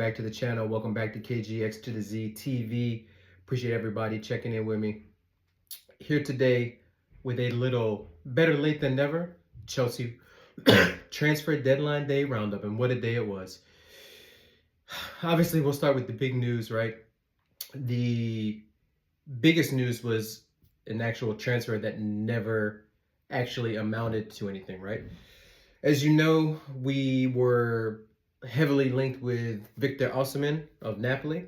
back to the channel. Welcome back to KGX to the Z TV. Appreciate everybody checking in with me. Here today with a little better late than never Chelsea transfer deadline day roundup, and what a day it was. Obviously, we'll start with the big news, right? The biggest news was an actual transfer that never actually amounted to anything, right? As you know, we were heavily linked with Victor Osimhen of Napoli.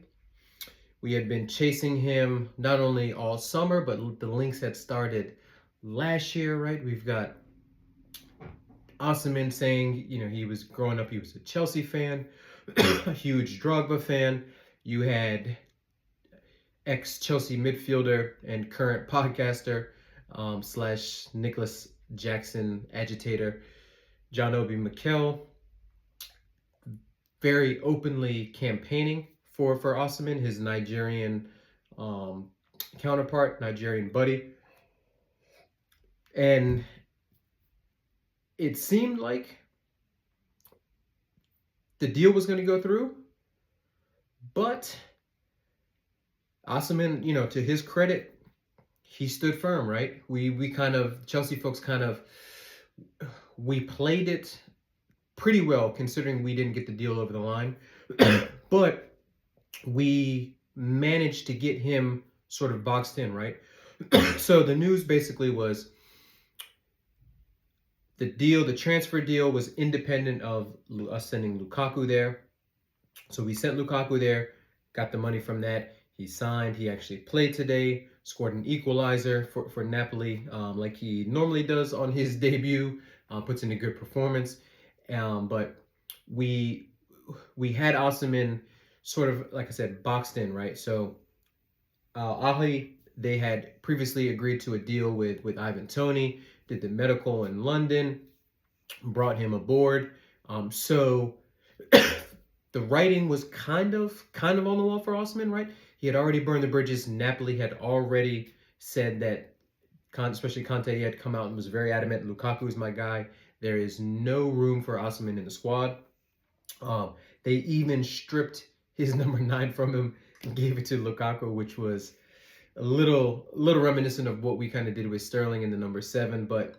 We had been chasing him not only all summer, but the links had started last year, right? We've got Osimhen saying, he was growing up, he was a Chelsea fan, a huge Drogba fan. You had ex-Chelsea midfielder and current podcaster slash Nicholas Jackson agitator, John Obi Mikel, very openly campaigning for Osimhen, his Nigerian counterpart, Nigerian buddy. And it seemed like the deal was going to go through, but Osimhen, to his credit, he stood firm, right? We kind of, Chelsea folks we played it pretty well considering we didn't get the deal over the line, but we managed to get him sort of boxed in, right? So the news basically was the transfer deal was independent of us sending Lukaku there. So we sent Lukaku there, got the money from that. He signed. He actually played today, scored an equalizer for Napoli, like he normally does on his debut, puts in a good performance. But we had Osimhen sort of, like I said, boxed in, right? So Ahi, they had previously agreed to a deal with Ivan Toney, did the medical in London, brought him aboard. So the writing was kind of on the wall for Osimhen, right? He had already burned the bridges. Napoli had already said that, especially Conte, had come out and was very adamant, Lukaku is my guy. There is no room for Osimhen in the squad. They even stripped his number 9 from him and gave it to Lukaku, which was a little reminiscent of what we kind of did with Sterling in the number 7. But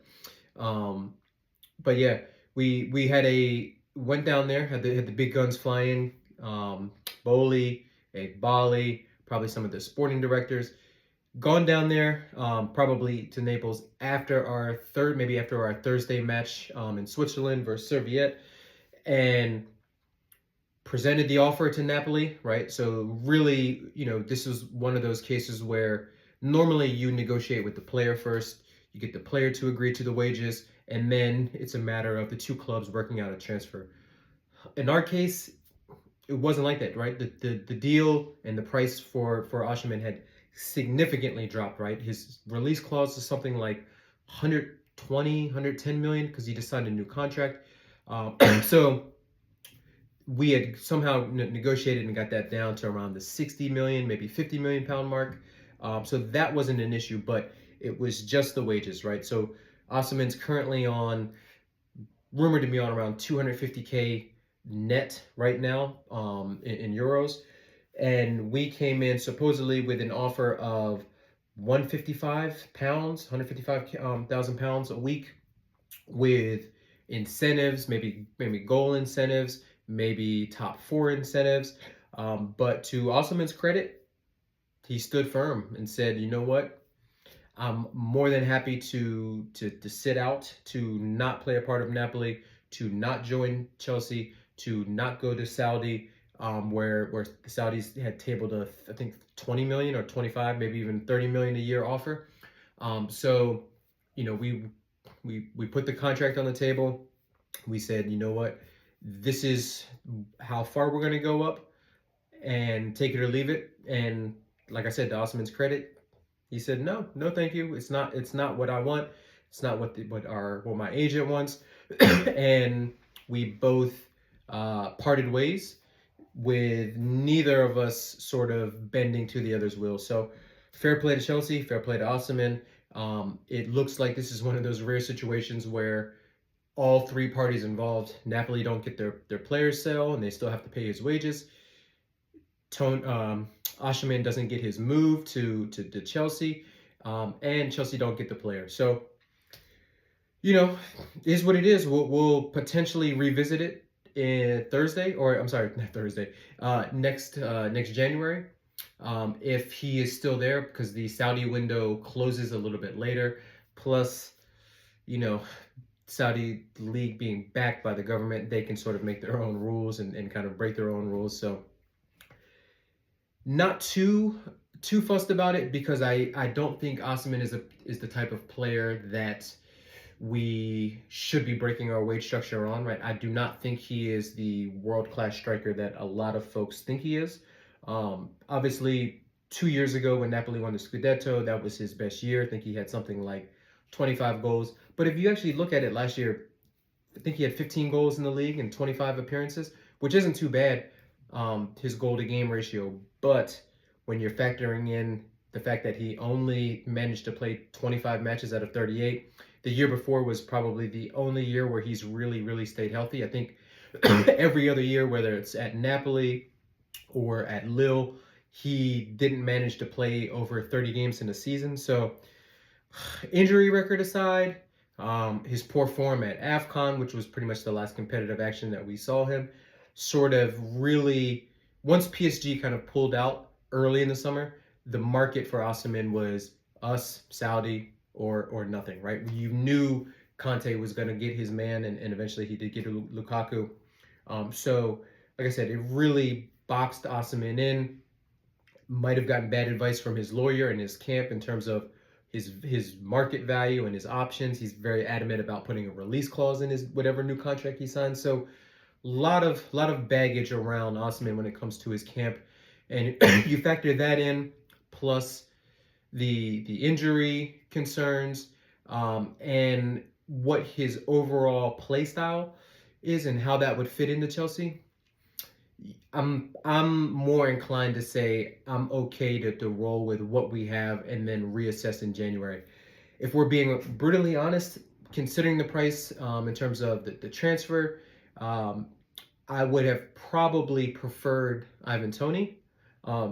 yeah, we went down there, had the big guns flying, Boli, Bali, probably some of the sporting directors, gone down there, probably to Naples after our Thursday match in Switzerland versus Serviette, and presented the offer to Napoli, right? So really, this is one of those cases where normally you negotiate with the player first, you get the player to agree to the wages, and then it's a matter of the two clubs working out a transfer. In our case, it wasn't like that, right? The deal and the price for Osimhen had significantly dropped, right? His release clause is something like 120, 110 million because he just signed a new contract. So we had somehow negotiated and got that down to around the 60 million, maybe 50 million pound mark. So that wasn't an issue, but it was just the wages, right? So Osimhen's currently rumored to be on around 250K net right now in euros. And we came in supposedly with an offer of 155,000 pounds a week with incentives, maybe goal incentives, maybe top 4 incentives. But to Osimhen's credit, he stood firm and said, you know what? I'm more than happy to sit out, to not play a part of Napoli, to not join Chelsea, to not go to Saudi, where the Saudis had tabled I think 20 million or 25, maybe even 30 million a year offer. So, we put the contract on the table. We said, you know what, this is how far we're going to go up, and take it or leave it. And like I said, to Osimhen's credit, he said, no, thank you. It's not what I want. It's not what my agent wants. And we both parted ways, with neither of us sort of bending to the other's will. So fair play to Chelsea, fair play to Osimhen. It looks like this is one of those rare situations where all 3 parties involved, Napoli don't get their players sale and they still have to pay his wages. Osherman doesn't get his move to Chelsea, and Chelsea don't get the player. So, is what it is. We'll potentially revisit it in Thursday, or I'm sorry, not Thursday, next January, if he is still there, because the Saudi window closes a little bit later. Plus, you know, Saudi league being backed by the government, they can sort of make their own rules and kind of break their own rules. So not too fussed about it, because I don't think Osimhen is the type of player that we should be breaking our wage structure on, right? I do not think he is the world-class striker that a lot of folks think he is. Obviously, 2 years ago when Napoli won the Scudetto, that was his best year. I think he had something like 25 goals. But if you actually look at it last year, I think he had 15 goals in the league and 25 appearances, which isn't too bad, his goal to game ratio. But when you're factoring in the fact that he only managed to play 25 matches out of 38, the year before was probably the only year where he's really, really stayed healthy. I think every other year, whether it's at Napoli or at Lille, he didn't manage to play over 30 games in a season. So, injury record aside, his poor form at AFCON, which was pretty much the last competitive action that we saw him, sort of really, once PSG kind of pulled out early in the summer, the market for Osimhen was us, Saudi, or nothing, right? You knew Conte was going to get his man, and eventually he did get Lukaku. So, like I said, it really boxed Osimhen in. Might have gotten bad advice from his lawyer and his camp in terms of his market value and his options. He's very adamant about putting a release clause in his whatever new contract he signs. So, lot of baggage around Osimhen when it comes to his camp, and you factor that in, plus the injury concerns, and what his overall play style is and how that would fit into Chelsea. I'm more inclined to say I'm okay to roll with what we have and then reassess in January. If we're being brutally honest, considering the price, in terms of the transfer, um, I would have probably preferred Ivan Toney.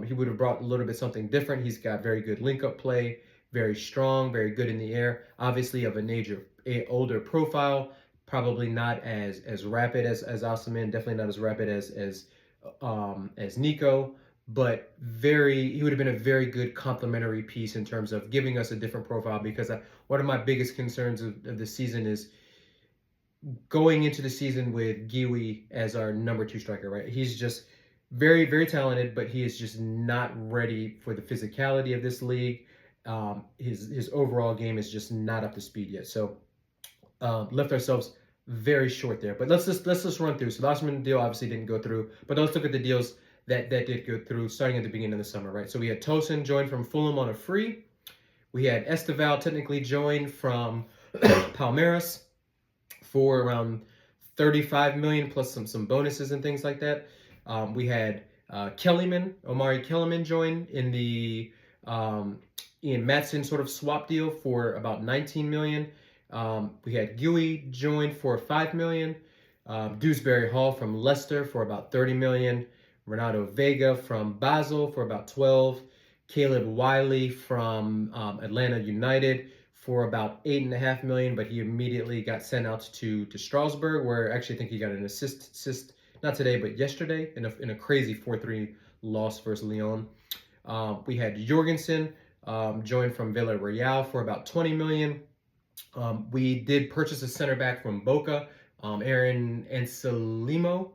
He would have brought a little bit something different. He's got very good link-up play, very strong, very good in the air. Obviously, of a older profile, probably not as rapid as Osimhen. Definitely not as rapid as Nico, but he would have been a very good complementary piece in terms of giving us a different profile. Because one of my biggest concerns of the season is going into the season with Giwi as our number two striker, right? He's just very, very talented, but he is just not ready for the physicality of this league. His overall game is just not up to speed yet. So, left ourselves very short there. But let's just run through. So the Osimhen deal obviously didn't go through, but let's look at the deals that did go through starting at the beginning of the summer, right? So we had Tosin join from Fulham on a free. We had Esteval technically join from Palmeiras for around 35 million plus some bonuses and things like that. We had Omari Kellyman join in the Ian Matson sort of swap deal for about 19 million. We had Gui join for 5 million. Dewsbury Hall from Leicester for about 30 million. Renato Vega from Basel for about 12. Caleb Wiley from Atlanta United for about 8.5 million, but he immediately got sent out to Strasbourg, where I actually think he got an assist not today but yesterday in a crazy 4-3 loss versus Lyon. We had Jorgensen join from Villarreal for about 20 million. We did purchase a center back from Boca, Aaron Anselmino,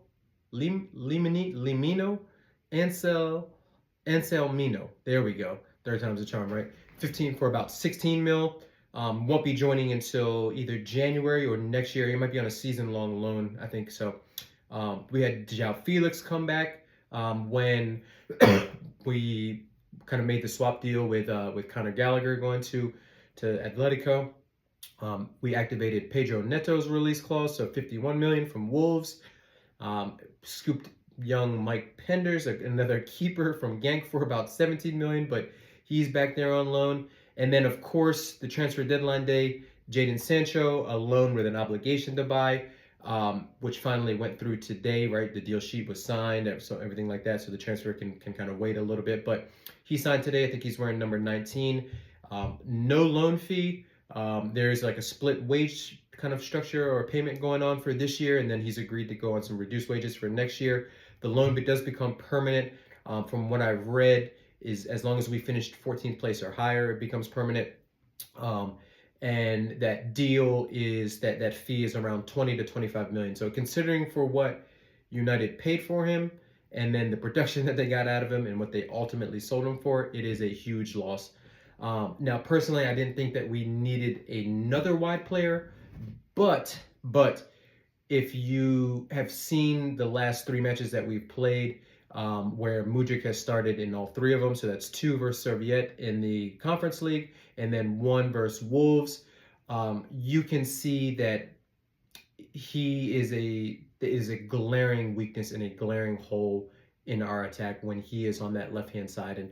Anselmino. There we go. Third time's a charm, right? 15 for about 16 mil. Won't be joining until either January or next year. He might be on a season-long loan, I think so. We had João Felix come back when we kind of made the swap deal with Conor Gallagher going to Atletico. We activated Pedro Neto's release clause, so 51 million from Wolves. Scooped young Mike Penders, another keeper from Genk, for about 17 million, but he's back there on loan. And then, of course, the transfer deadline day, Jadon Sancho, a loan with an obligation to buy. which finally went through today, right? The deal sheet was signed, so everything like that. So the transfer can kind of wait a little bit. But he signed today. I think he's wearing number 19. No loan fee. There's like a split wage kind of structure or payment going on for this year, and then he's agreed to go on some reduced wages for next year. The loan does become permanent. From what I've read, is as long as we finished 14th place or higher, it becomes permanent. Um, and that deal is that fee is around 20 to 25 million. So considering for what United paid for him and then the production that they got out of him and what they ultimately sold him for, it is a huge loss. Now, personally, I didn't think that we needed another wide player, but if you have seen the last three matches that we've played, where Mudryk has started in all three of them, so that's 2 versus Serviette in the Conference League, and then 1 versus Wolves. You can see that he is a glaring weakness and a glaring hole in our attack when he is on that left hand side. And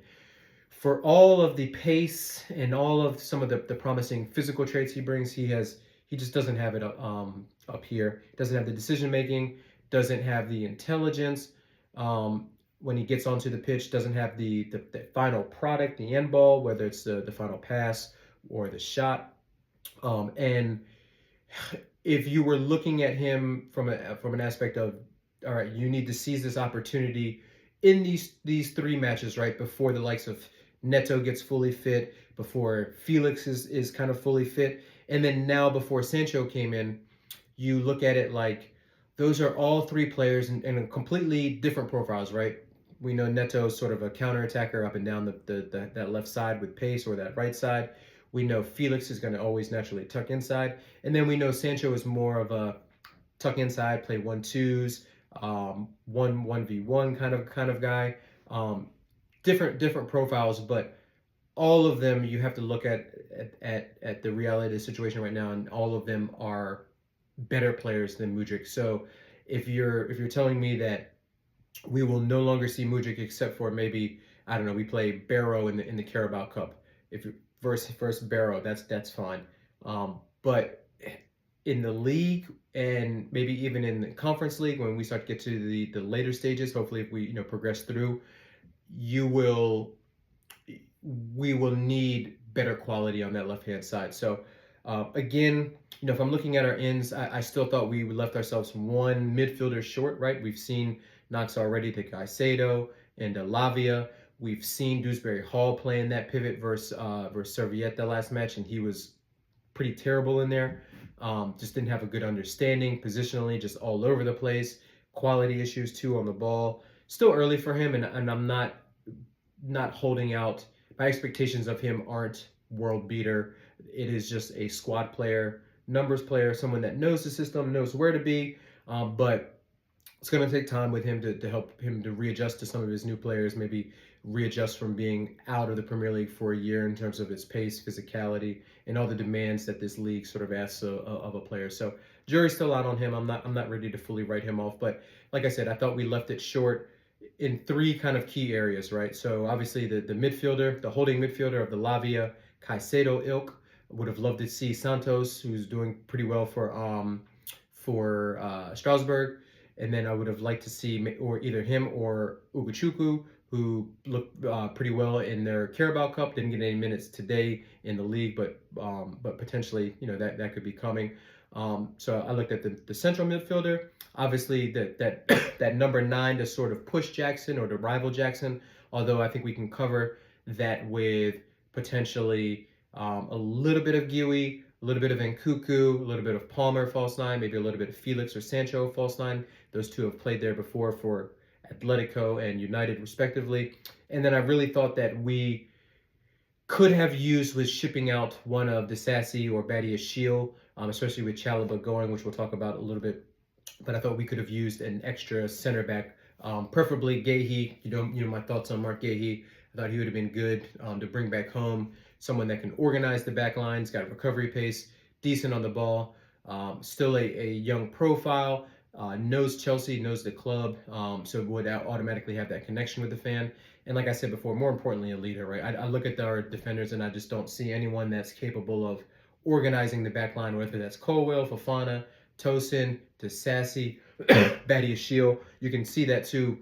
for all of the pace and all of some of the promising physical traits he brings, he just doesn't have it up here. Doesn't have the decision making, doesn't have the intelligence. When he gets onto the pitch, doesn't have the final product, the end ball, whether it's the final pass or the shot. And if you were looking at him from an aspect of, all right, you need to seize this opportunity in these three matches, right, before the likes of Neto gets fully fit, before Felix is kind of fully fit, and then now before Sancho came in, you look at it like those are all three players in completely different profiles, right? We know Neto is sort of a counter-attacker up and down that left side with pace, or that right side. We know Felix is going to always naturally tuck inside. And then we know Sancho is more of a tuck inside, play 1-2s, 1v1 kind of guy. Different profiles, but all of them you have to look at the reality of the situation right now, and all of them are better players than Mudryk. So if you're telling me that we will no longer see Mudryk except for maybe, I don't know, we play Barrow in the Carabao Cup. If you versus Barrow, that's fine. But in the league and maybe even in the Conference League, when we start to get to the later stages, hopefully if we progress through, we will need better quality on that left hand side. So again, if I'm looking at our ends, I still thought we left ourselves one midfielder short, right? We've seen knocks already to Caicedo and Lavia. We've seen Dewsbury Hall playing that pivot versus Serviette last match, and he was pretty terrible in there. Just didn't have a good understanding positionally, just all over the place. Quality issues too on the ball. Still early for him, and I'm not holding out. My expectations of him aren't world beater. It is just a squad player, numbers player, someone that knows the system, knows where to be, but it's going to take time with him to help him to readjust to some of his new players, maybe readjust from being out of the Premier League for a year in terms of its pace, physicality, and all the demands that this league sort of asks of a player. So jury's still out on him. I'm not ready to fully write him off, but like I said, I thought we left it short in three kind of key areas, right? So obviously the midfielder, the holding midfielder of the Lavia Caicedo ilk. Would have loved to see Santos, who's doing pretty well for Strasbourg, and then I would have liked to see or either him or Ugochukwu, who looked pretty well in their Carabao Cup. Didn't get any minutes today in the league, but potentially that could be coming. So I looked at the central midfielder. Obviously, that number 9 to sort of push Jackson or to rival Jackson. Although I think we can cover that with potentially a little bit of Guéhi, a little bit of Nkunku, a little bit of Palmer false 9, maybe a little bit of Felix or Sancho false 9. Those two have played there before for Atletico and United respectively. And then I really thought that we could have used with shipping out one of Disasi or Badiashile, especially with Chalobah going, which we'll talk about a little bit. But I thought we could have used an extra center back, preferably Guéhi. You know my thoughts on Marc Guéhi. I thought he would have been good to bring back home. Someone that can organize the back lines, got recovery pace, decent on the ball, still a young profile, knows Chelsea, knows the club, so would automatically have that connection with the fan. And like I said before, more importantly, a leader, right? I look at our defenders and I just don't see anyone that's capable of organizing the back line, whether that's Colwell, Fofana, Tosin to Sassy, Badiashile. You can see that too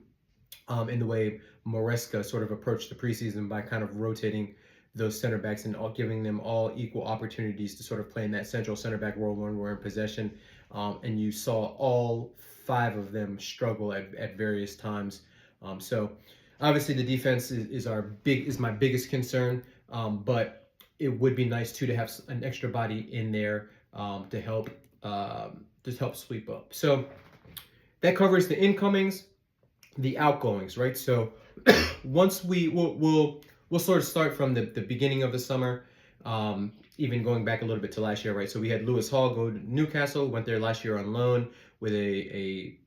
in the way Maresca sort of approached the preseason by kind of rotating those center backs and all giving them all equal opportunities to sort of play in that central center back role when we're in possession. And you saw all five of them struggle at various times. So obviously the defense is my biggest concern, but it would be nice too to have an extra body in there to help just help sweep up. So that covers the incomings, the outgoings, right? So once we'll sort of start from the beginning of the summer, even going back a little bit to last year, right? So we had Lewis Hall go to Newcastle, went there last year on loan with an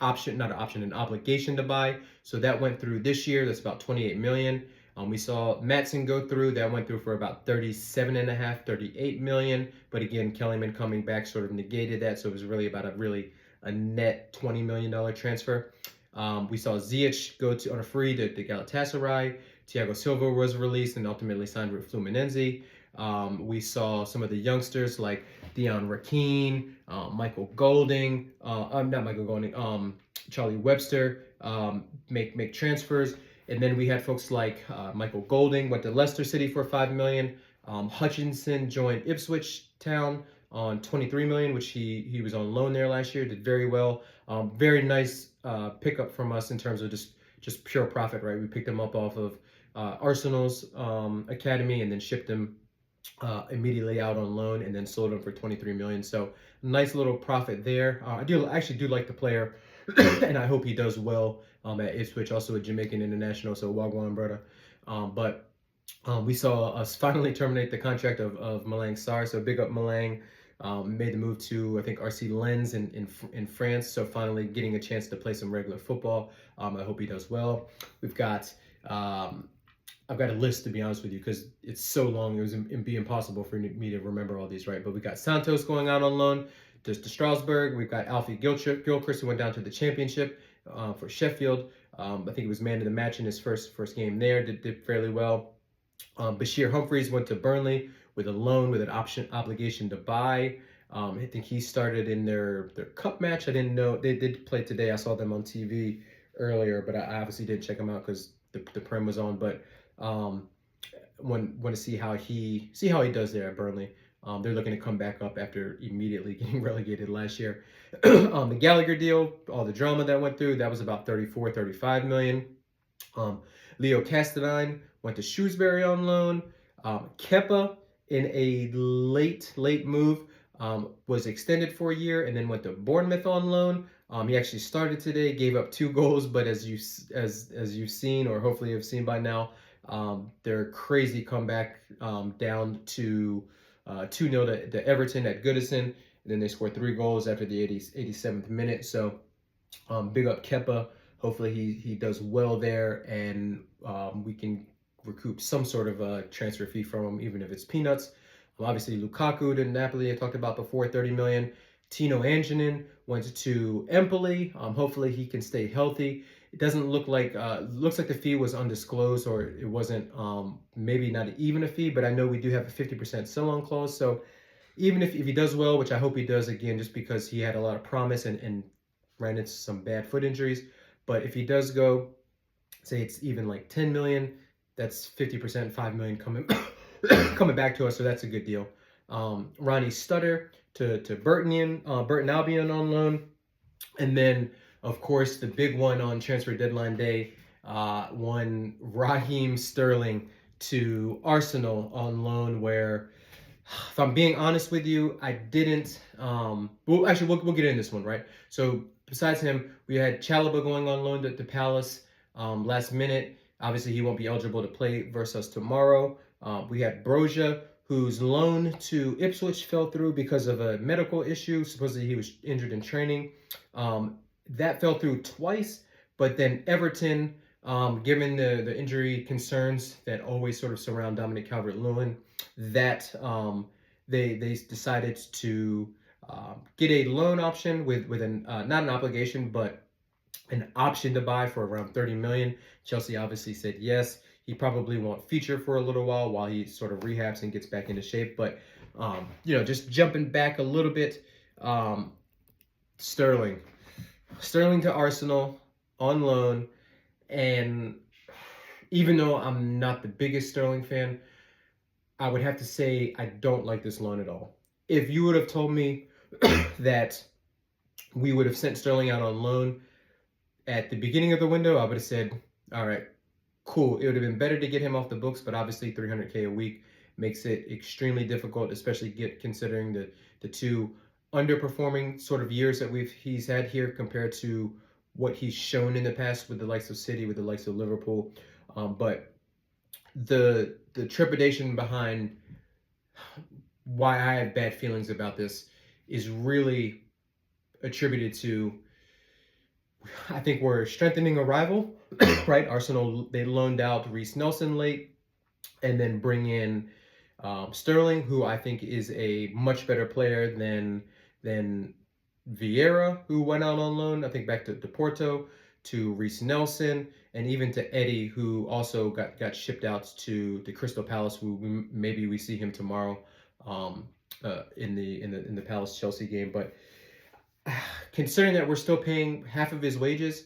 obligation to buy. So that went through this year. That's about 28 million. We saw Matson go through. That went through for about 37 and a half, 38 million. But again, Kellyman coming back sort of negated that. So it was really about a net $20 million transfer. We saw Ziyech go on a free to Galatasaray. Thiago Silva was released and ultimately signed with Fluminense. We saw some of the youngsters like Dion Rakeen, Michael Golding, not Michael Golding, Charlie Webster make transfers. And then we had folks like Michael Golding went to Leicester City for $5 million. Hutchinson joined Ipswich Town on 23 million, which he was on loan there last year, did very well. Very nice pickup from us in terms of just pure profit, right? We picked him up off of Arsenal's academy and then shipped him immediately out on loan and then sold him for 23 million. So nice little profit there. I actually do like the player and I hope he does well at Ipswich, also a Jamaican international, so Wagwan brother. But we saw us finally terminate the contract of Malang Sarr, so big up Malang. Made the move to, I think, RC Lens in France, so finally getting a chance to play some regular football. I hope he does well. We've got, I've got a list, to be honest with you, because it's so long, it'd be impossible for me to remember all these, right? But we got Santos going out on loan to Strasbourg. We've got Alfie Gilchrist, who went down to the Championship for Sheffield. I think he was man of the match in his first game there, did fairly well. Bashir Humphreys went to Burnley with a loan with an obligation to buy. I think he started in their cup match. I didn't know they did play today. I saw them on TV earlier, but I obviously didn't check them out because the Prem was on. But want to see how he does there at Burnley. They're looking to come back up after immediately getting relegated last year. The Gallagher deal, all the drama that went through, that was about 35 million. Leo Castadine went to Shrewsbury on loan. Kepa, in a late move, was extended for a year and then went to Bournemouth on loan. He actually started today, gave up 2 goals, but as you've seen, or hopefully you've seen by now, their crazy comeback down to 2-0 to Everton at Goodison. And then they scored 3 goals after the 87th minute. So big up Kepa. Hopefully he does well there, and we can recoup some sort of a transfer fee from him, even if it's peanuts. Obviously, Lukaku to Napoli, I talked about before, 30 million. Tino Anjonin went to Empoli. Hopefully he can stay healthy. It doesn't look like, looks like the fee was undisclosed, or it wasn't, maybe not even a fee, but I know we do have a 50% sell-on clause. So even if he does well, which I hope he does, again, just because he had a lot of promise and ran into some bad foot injuries. But if he does go, say it's even like 10 million, that's 50%, 5 million coming coming back to us, so that's a good deal. Ronnie Stutter to Burton Albion on loan. And then, of course, the big one on transfer deadline day, one Raheem Sterling to Arsenal on loan, where, if I'm being honest with you, I didn't, we'll get in this one, right? So besides him, we had Chalobah going on loan to Palace last minute. Obviously, he won't be eligible to play versus us tomorrow. We had Broja, whose loan to Ipswich fell through because of a medical issue. Supposedly, he was injured in training. That fell through twice, but then Everton, given the injury concerns that always sort of surround Dominic Calvert-Lewin, that they decided to get a loan option with not an obligation, but an option to buy for around 30 million. Chelsea obviously said yes. He probably won't feature for a little while he sort of rehabs and gets back into shape. But just jumping back a little bit, Um, Sterling. Sterling to Arsenal on loan. And even though I'm not the biggest Sterling fan, I would have to say I don't like this loan at all. If you would have told me that we would have sent Sterling out on loan at the beginning of the window, I would have said, all right, cool. It would have been better to get him off the books, but obviously 300K a week makes it extremely difficult, especially considering the two underperforming sort of years that he's had here compared to what he's shown in the past with the likes of City, with the likes of Liverpool. But the trepidation behind why I have bad feelings about this is really attributed to, I think we're strengthening a rival, right? Arsenal, they loaned out Reece Nelson late and then bring in Sterling, who I think is a much better player than Vieira, who went out on loan, I think back to Porto, to Reece Nelson, and even to Eddie, who also got shipped out to the Crystal Palace. Who maybe we see him tomorrow in the Palace Chelsea game. But considering that we're still paying half of his wages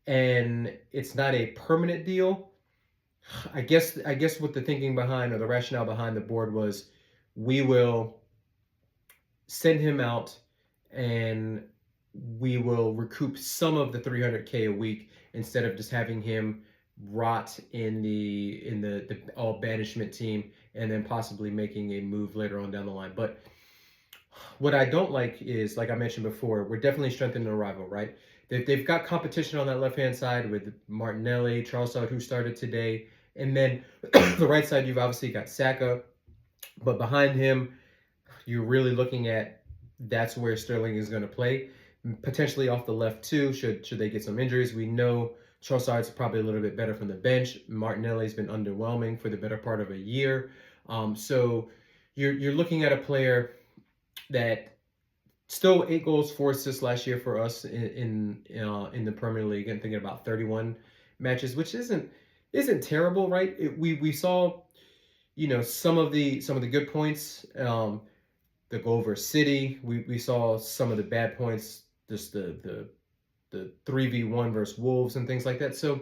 and it's not a permanent deal, I guess what the thinking behind, or the rationale behind the board was, we will send him out and we will recoup some of the 300K a week instead of just having him rot in the all banishment team and then possibly making a move later on down the line. But what I don't like is, like I mentioned before, we're definitely strengthening the rival, right? They've got competition on that left-hand side with Martinelli, Trossard, who started today. And then the right side, you've obviously got Saka. But behind him, you're really looking at, that's where Sterling is going to play. Potentially off the left too, should they get some injuries. We know Trossard's probably a little bit better from the bench. Martinelli's been underwhelming for the better part of a year. So you're looking at a player that still 8 goals, 4 assists last year for us in the Premier League, and thinking about 31 matches, which isn't terrible, right? We saw, some of the good points. The goal over City, we saw some of the bad points, just the 3v1 versus Wolves and things like that. So,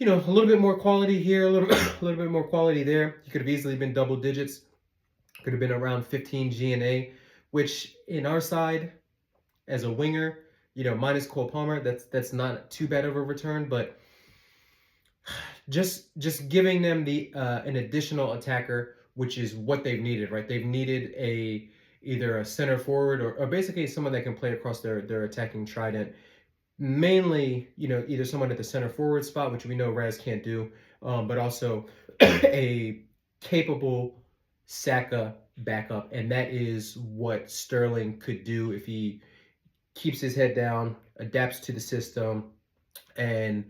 a little bit more quality here, a little bit more quality there. He could have easily been double digits. Could have been around 15 G&A, which in our side, as a winger, minus Cole Palmer, that's not too bad of a return. But just giving them an additional attacker, which is what they've needed, right? They've needed either a center forward or basically someone that can play across their attacking trident. Mainly, either someone at the center forward spot, which we know Raz can't do, but also a capable Saka backup, and that is what Sterling could do if he keeps his head down, adapts to the system, and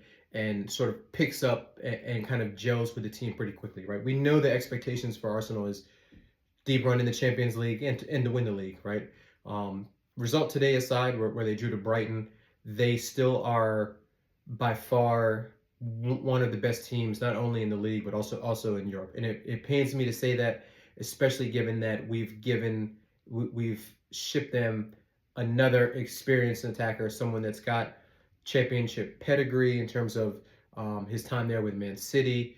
sort of picks up and kind of gels with the team pretty quickly, right? We know the expectations for Arsenal is deep run in the Champions League and to win the league, right? Result today aside, where they drew to Brighton, they still are by far one of the best teams, not only in the league but also in Europe. And it pains me to say that, especially given that we've shipped them another experienced attacker, someone that's got championship pedigree in terms of his time there with Man City,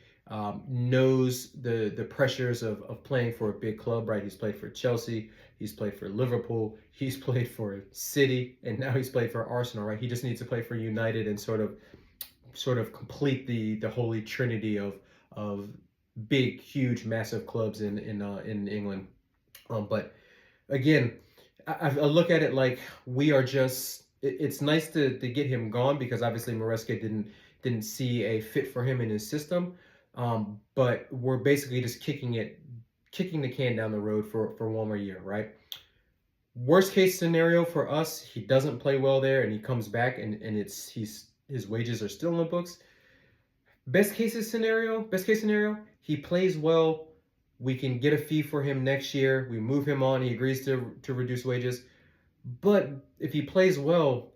knows the pressures of playing for a big club, right? He's played for Chelsea, he's played for Liverpool, he's played for City, and now he's played for Arsenal, right? He just needs to play for United and sort of complete the holy trinity of big, huge, massive clubs in England. But again, I look at it like we are just. It's nice to get him gone, because obviously Maresca didn't see a fit for him in his system. But we're basically just kicking the can down the road for one more year, right? Worst case scenario for us, he doesn't play well there and he comes back and his wages are still in the books. Best case scenario, he plays well. We can get a fee for him next year. We move him on. He agrees to reduce wages. But if he plays well,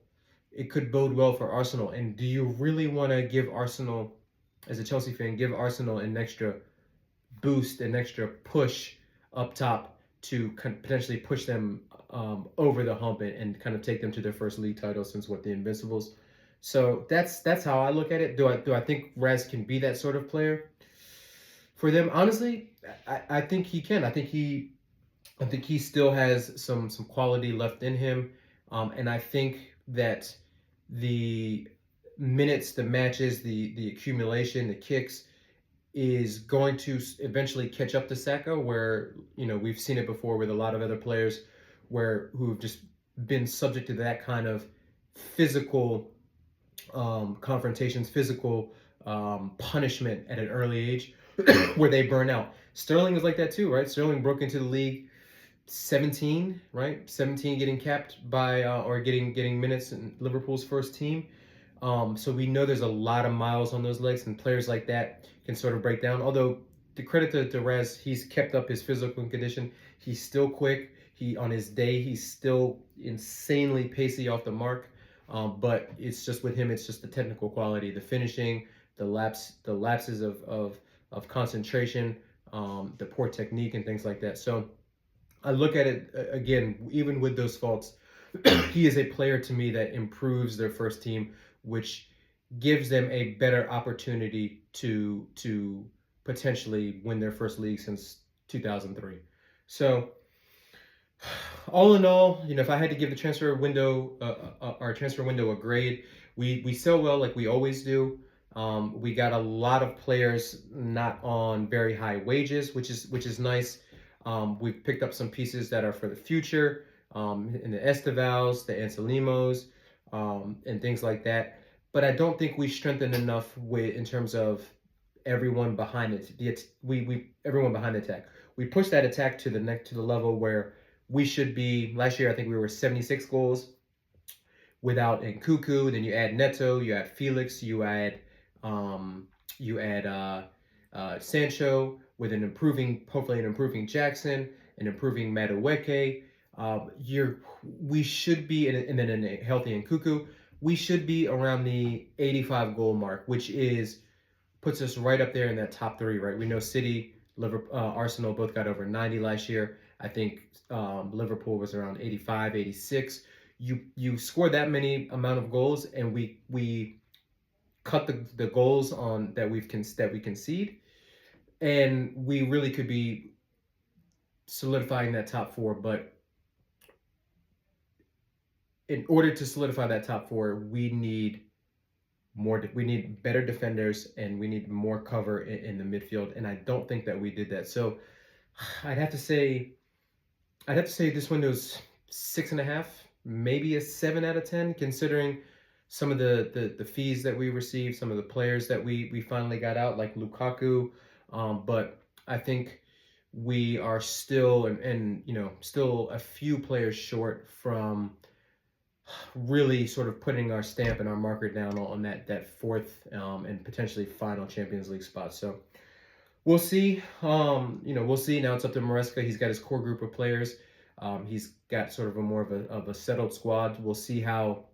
it could bode well for Arsenal. And do you really want to give Arsenal, as a Chelsea fan, give Arsenal an extra boost, an extra push up top to potentially push them over the hump and kind of take them to their first league title since the Invincibles. So that's how I look at it. Do I think Raz can be that sort of player for them? Honestly, I think he can. I think he still has some quality left in him, and I think that the minutes, the matches, the accumulation, the kicks is going to eventually catch up to Saka. Where we've seen it before with a lot of other players, who've just been subject to that kind of physical confrontations, physical punishment at an early age, where they burn out. Sterling was like that too, right? Sterling broke into the league 17, right? 17 getting capped by or getting minutes in Liverpool's first team. So we know there's a lot of miles on those legs, and players like that can sort of break down. Although the credit to Rez, he's kept up his physical condition. He's still quick. He on his day, he's still insanely pacey off the mark. But it's just with him, it's just the technical quality, the finishing, the lapses of concentration, the poor technique, and things like that. So I look at it again, even with those faults, he is a player to me that improves their first team, which gives them a better opportunity to potentially win their first league since 2003. So all in all, if I had to give the transfer window, our transfer window a grade, we sell well like we always do. We got a lot of players not on very high wages, which is nice. We've picked up some pieces that are for the future, in the Estivals, the Anselimos, and things like that. But I don't think we strengthened enough in terms of everyone behind it. We everyone behind the attack. We pushed that attack to the level where we should be. Last year, I think we were 76 goals without Nkuku. Then you add Neto, you add Felix, you add Sancho with hopefully an improving Jackson, an improving Madueke. We should be, and then in a healthy Nkuku, we should be around the 85 goal mark, which puts us right up there in that top three, right? We know City, Liverpool, Arsenal both got over 90 last year. I think Liverpool was around 85, 86. You score that many amount of goals, and we cut the goals on that we concede, and we really could be solidifying that top four. But in order to solidify that top four, we need better defenders, and we need more cover in the midfield, and I don't think that we did that. So I'd have to say this window's 6.5, maybe a 7 out of 10, considering some of the fees that we received, some of the players that we finally got out, like Lukaku. But I think we are still and still a few players short from really sort of putting our stamp and our marker down on that fourth and potentially final Champions League spot. So we'll see. We'll see. Now it's up to Maresca. He's got his core group of players. He's got sort of a more of a settled squad. We'll see how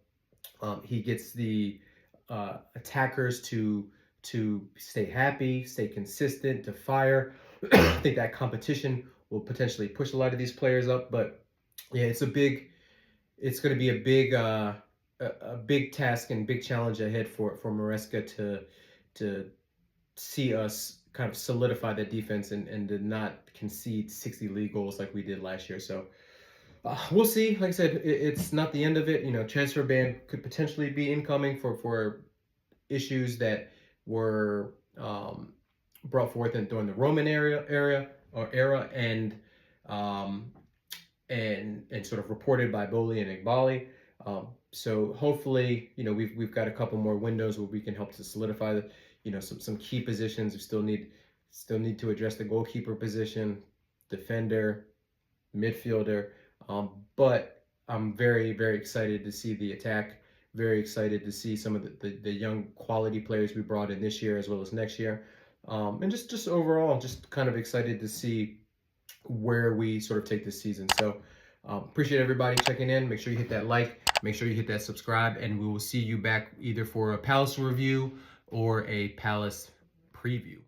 he gets the attackers to stay happy, stay consistent, to fire. I think that competition will potentially push a lot of these players up. But yeah, it's going to be a big task and big challenge ahead for Maresca to see us kind of solidify that defense and to not concede 60 league goals like we did last year. So we'll see. Like I said, it's not the end of it. Transfer ban could potentially be incoming for issues that were brought forth during the Roman era, and sort of reported by Boli and Igbali. So hopefully, we've got a couple more windows where we can help to solidify some key positions. We still need to address the goalkeeper position, defender, midfielder. But I'm very, very excited to see the attack. Very excited to see some of the young quality players we brought in this year as well as next year. And just overall, just kind of excited to see where we sort of take this season. So appreciate everybody checking in. Make sure you hit that like, make sure you hit that subscribe, and we will see you back either for a Palace review or a Palace preview.